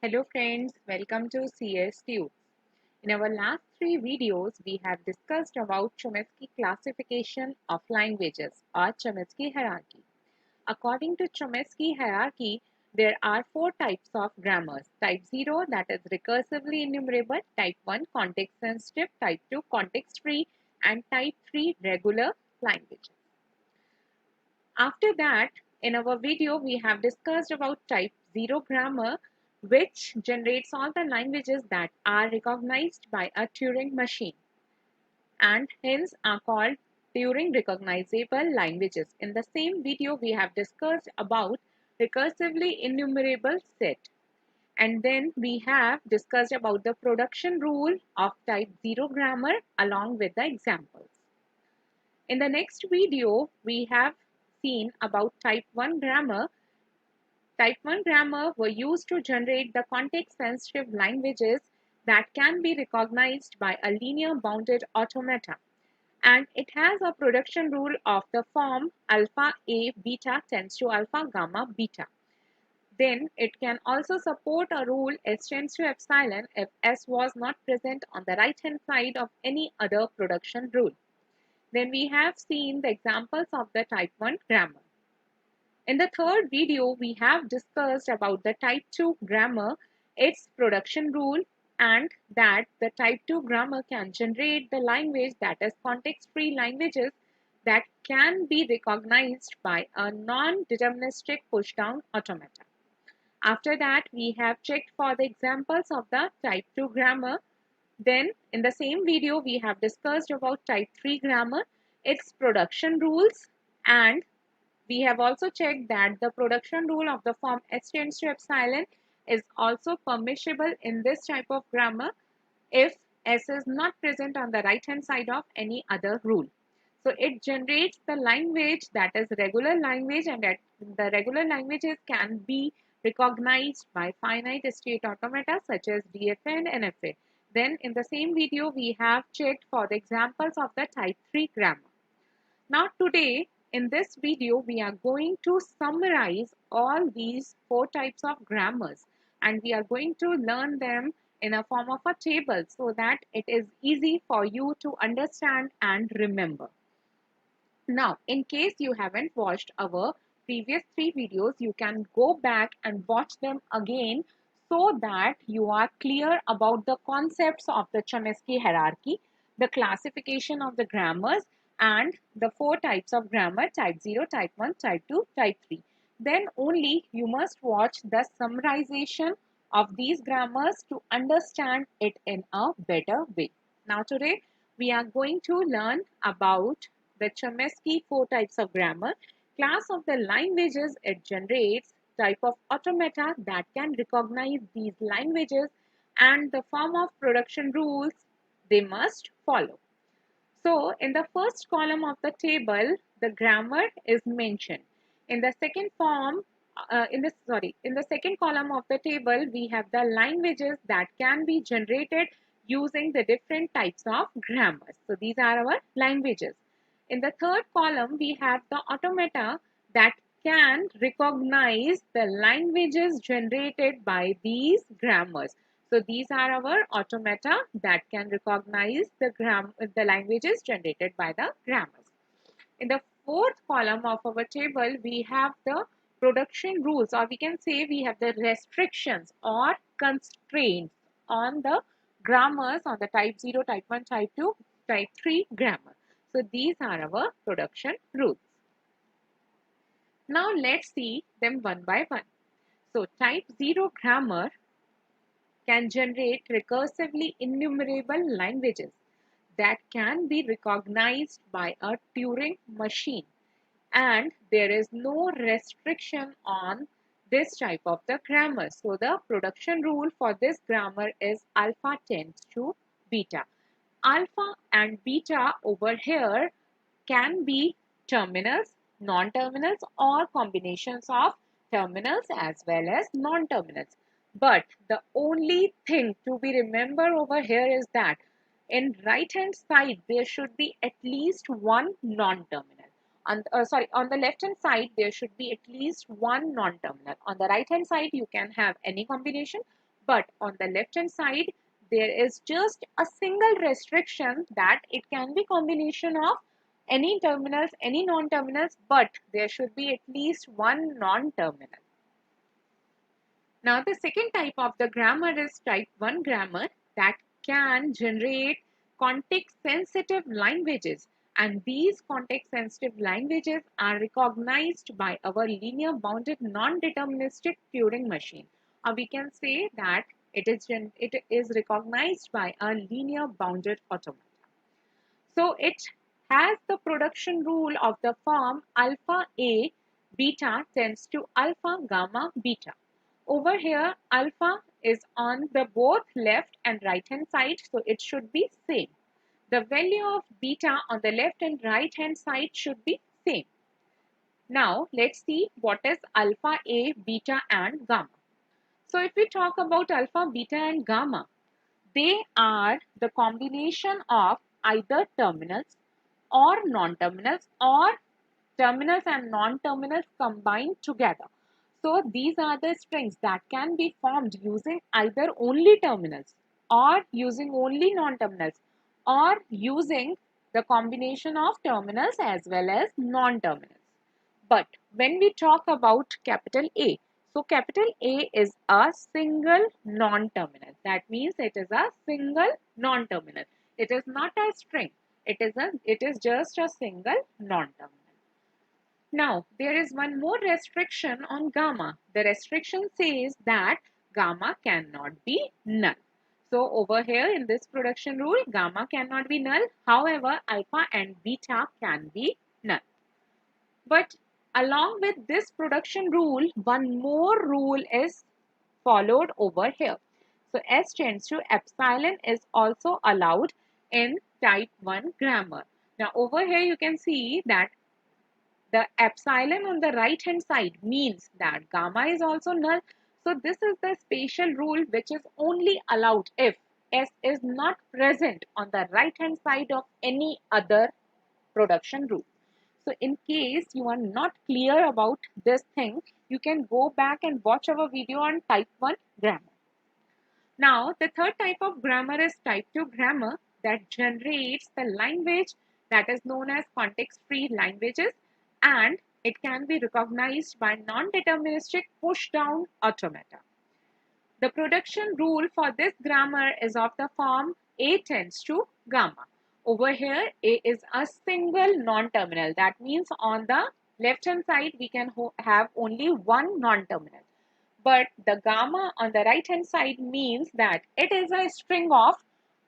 Hello friends, welcome to CS Tube. In our last three videos, we have discussed about Chomsky classification of languages or Chomsky hierarchy. According to Chomsky hierarchy, there are four types of grammars. Type 0 that is recursively enumerable, type 1 context sensitive, type 2 context free and type 3 regular languages. After that, in our video, we have discussed about type 0 grammar, which generates all the languages that are recognized by a Turing machine and hence are called Turing recognizable languages. In the same video, we have discussed about recursively enumerable set. And then we have discussed about the production rule of type 0 grammar along with the examples. In the next video, we have seen about type 1 grammar. Type 1 grammar were used to generate the context-sensitive languages that can be recognized by a linear bounded automata. And it has a production rule of the form alpha A beta tends to alpha gamma beta. Then it can also support a rule S tends to epsilon if S was not present on the right hand side of any other production rule. Then we have seen the examples of the type 1 grammar. In the third video, we have discussed about the type 2 grammar, its production rule, and that the type 2 grammar can generate the language that is context-free languages that can be recognized by a non-deterministic push-down automata. After that, we have checked for the examples of the type 2 grammar. Then in the same video, we have discussed about type 3 grammar, its production rules, and we have also checked that the production rule of the form S tends to epsilon is also permissible in this type of grammar if S is not present on the right hand side of any other rule. So it generates the language that is regular language, and that the regular languages can be recognized by finite state automata such as DFA and NFA. Then in the same video, we have checked for the examples of the type 3 grammar. Now today in this video we are going to summarize all these four types of grammars, and we are going to learn them in a form of a table so that it is easy for you to understand and remember. Now in case you haven't watched our previous three videos, you can go back and watch them again so that you are clear about the concepts of the Chomsky hierarchy, the classification of the grammars, and the four types of grammar: type 0, type 1, type 2, type 3. Then only you must watch the summarization of these grammars to understand it in a better way. Now today we are going to learn about the Chomsky four types of grammar, class of the languages it generates, type of automata that can recognize these languages, and the form of production rules they must follow. So in the first column of the table, the grammar is mentioned. In the second form, in the second column of the table, we have the languages that can be generated using the different types of grammars. So these are our languages. In the third column, we have the automata that can recognize the languages generated by these grammars. So these are our automata that can recognize the languages generated by the grammars. In the fourth column of our table, we have the production rules, or we can say we have the restrictions or constraints on the grammars on the type 0, type 1, type 2, type 3 grammar. So these are our production rules. Now let's see them one by one. So type 0 grammar can generate recursively enumerable languages that can be recognized by a Turing machine, and there is no restriction on this type of the grammar. So the production rule for this grammar is alpha tends to beta. Alpha and beta over here can be terminals, non-terminals, or combinations of terminals as well as non-terminals. But the only thing to be remembered over here is that in right hand side there should be at least one non-terminal. On the left hand side there should be at least one non-terminal. On the right hand side you can have any combination, But on the left hand side, there is just a single restriction that it can be combination of any terminals, any non-terminals, but there should be at least one non-terminal. Now, the second type of the grammar is type 1 grammar that can generate context-sensitive languages. And these context-sensitive languages are recognized by our linear bounded non-deterministic Turing machine. Or we can say that it is recognized by a linear bounded automata. So it has the production rule of the form alpha A beta tends to alpha gamma beta. Over here, alpha is on the both left and right hand side, so it should be same. The value of beta on the left and right hand side should be same. Now, let's see what is alpha A, beta and gamma. So if we talk about alpha, beta and gamma, they are the combination of either terminals or non-terminals or terminals and non-terminals combined together. So these are the strings that can be formed using either only terminals or using only non-terminals or using the combination of terminals as well as non-terminals. But when we talk about capital A, so capital A is a single non-terminal. That means it is a single non-terminal. It is not a string. It is just a single non-terminal. Now, there is one more restriction on gamma. The restriction says that gamma cannot be null. So, over here in this production rule, gamma cannot be null. However, alpha and beta can be null. But along with this production rule, one more rule is followed over here. So, S tends to epsilon is also allowed in type 1 grammar. Now, over here you can see that the epsilon on the right hand side means that gamma is also null. So this is the special rule which is only allowed if S is not present on the right hand side of any other production rule. So in case you are not clear about this thing, you can go back and watch our video on type 1 grammar. Now, the third type of grammar is type 2 grammar that generates the language that is known as context-free languages, and it can be recognized by non-deterministic push-down automata. The production rule for this grammar is of the form A tends to gamma. Over here, A is a single non-terminal. That means on the left-hand side, we can have only one non-terminal. But the gamma on the right hand side means that it is a string of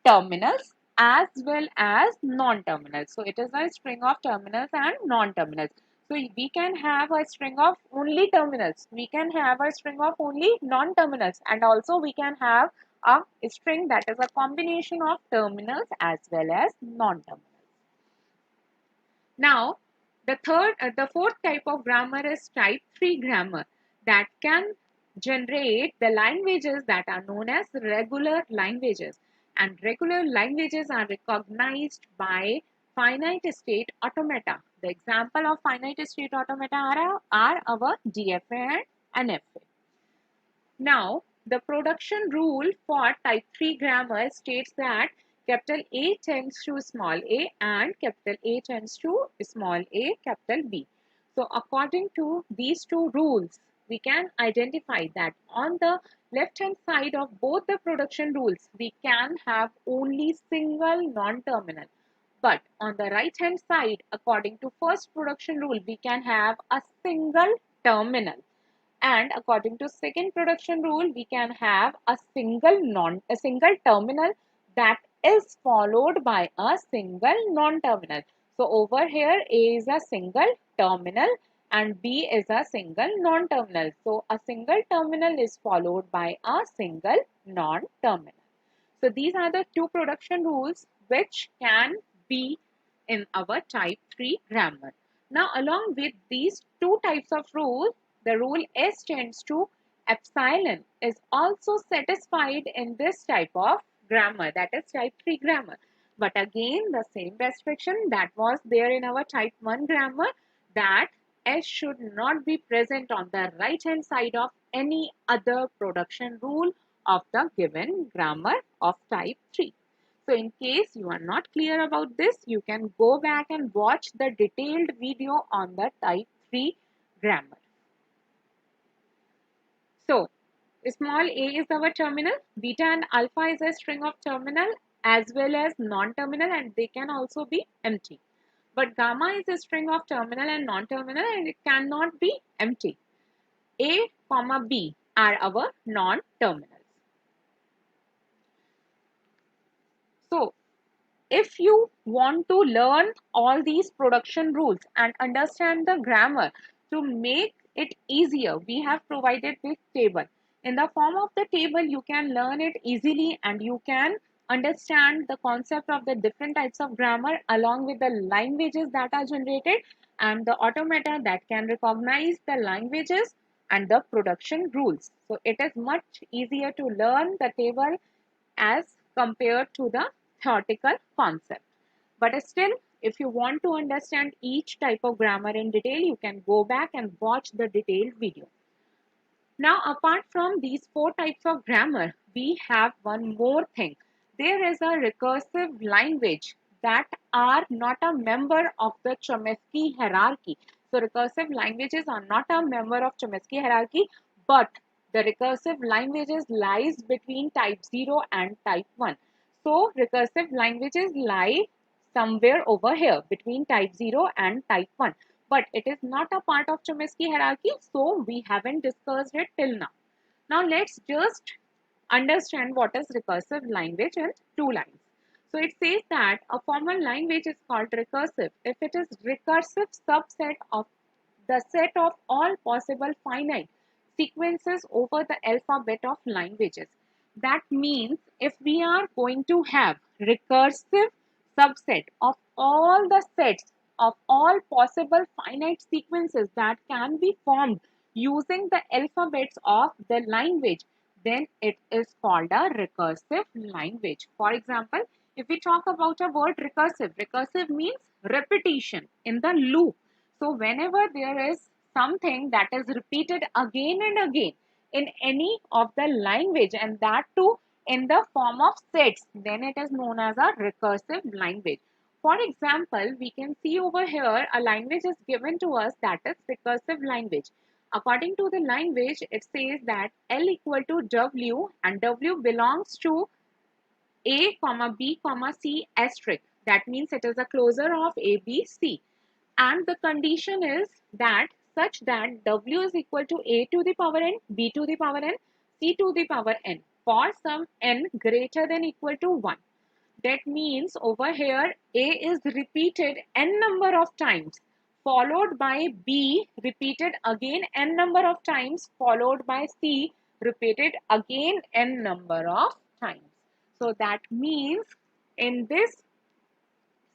terminals as well as non-terminals. So it is a string of terminals and non-terminals. So we can have a string of only terminals. We can have a string of only non-terminals, and also we can have a string that is a combination of terminals as well as non-terminals. Now, the fourth type of grammar is type 3 grammar that can generate the languages that are known as regular languages. And regular languages are recognized by finite state automata. The example of finite state automata are our DFA and NFA. Now, the production rule for type 3 grammar states that capital A tends to small a and capital A tends to small a, capital B. So, according to these two rules, we can identify that on the left hand side of both the production rules, we can have only single non-terminal. But on the right hand side, according to first production rule, we can have a single terminal. And according to second production rule, we can have a single terminal that is followed by a single non-terminal. So over here, A is a single terminal and B is a single non-terminal. So a single terminal is followed by a single non-terminal. So these are the two production rules which can be in our type 3 grammar. Now, along with these two types of rules, the rule S tends to epsilon is also satisfied in this type of grammar, that is type 3 grammar. But again, the same restriction that was there in our type 1 grammar, that S should not be present on the right hand side of any other production rule of the given grammar of type 3. So in case you are not clear about this, you can go back and watch the detailed video on the type 3 grammar. So small a is our terminal, beta and alpha is a string of terminal as well as non-terminal, and they can also be empty. But gamma is a string of terminal and non-terminal, and it cannot be empty. A, comma B are our non-terminals. So if you want to learn all these production rules and understand the grammar, to make it easier, we have provided this table. In the form of the table, you can learn it easily and you can understand the concept of the different types of grammar along with the languages that are generated and the automata that can recognize the languages and the production rules. So it is much easier to learn the table as compared to the theoretical concept. But still, if you want to understand each type of grammar in detail, you can go back and watch the detailed video. Now, apart from these four types of grammar, we have one more thing. There is a recursive language that are not a member of the Chomsky hierarchy. So, recursive languages are not a member of Chomsky hierarchy, but the recursive languages lies between type 0 and type 1. So, recursive languages lie somewhere over here between type 0 and type 1, but it is not a part of Chomsky hierarchy, so we haven't discussed it till now. Now let's just understand what is recursive language in two lines. So it says that a formal language is called recursive if it is recursive subset of the set of all possible finite sequences over the alphabet of languages. That means if we are going to have recursive subset of all the sets of all possible finite sequences that can be formed using the alphabets of the language, then it is called a recursive language. For example, if we talk about a word recursive, recursive means repetition in the loop. So whenever there is something that is repeated again and again in any of the language, and that too in the form of sets, then it is known as a recursive language. For example, we can see over here a language is given to us that is recursive language. According to the language, it says that L equal to W and W belongs to A, comma B, comma C asterisk. That means it is a closure of A, B, C. And the condition is that such that W is equal to A to the power n, B to the power n, C to the power n for some n greater than equal to 1. That means over here A is repeated n number of times, followed by B repeated again n number of times, followed by C repeated again n number of times. So that means in this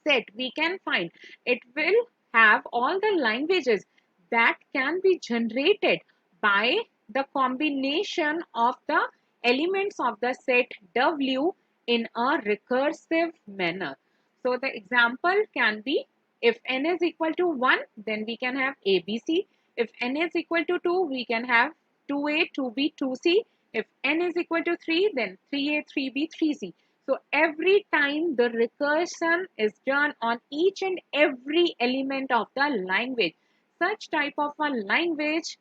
set we can find it will have all the languages that can be generated by the combination of the elements of the set W in a recursive manner. So the example can be, if n is equal to 1, then we can have ABC. If n is equal to 2, we can have 2A, 2B, 2C. If n is equal to 3, then 3A, 3B, 3C. So every time the recursion is done on each and every element of the language, such type of a language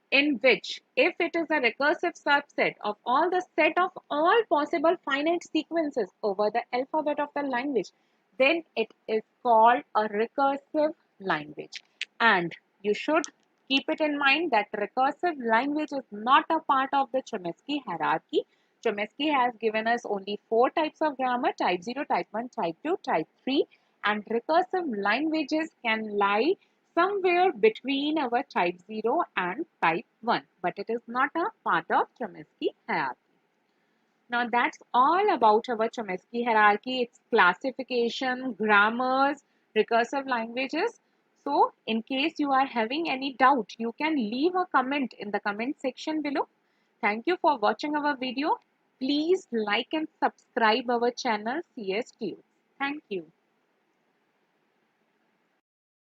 in which if it is a recursive subset of all the set of all possible finite sequences over the alphabet of the language, then it is called a recursive language. And you should keep it in mind that recursive language is not a part of the Chomsky hierarchy. Chomsky has given us only four types of grammar: type 0, type 1, type 2, type 3, and recursive languages can lie somewhere between our type 0 and type 1, but it is not a part of Chomsky hierarchy. Now that's all about our Chomsky hierarchy, its classification, grammars, recursive languages. So in case you are having any doubt, you can leave a comment in the comment section below. Thank you for watching our video. Please like and subscribe our channel CS Tunes. Thank you.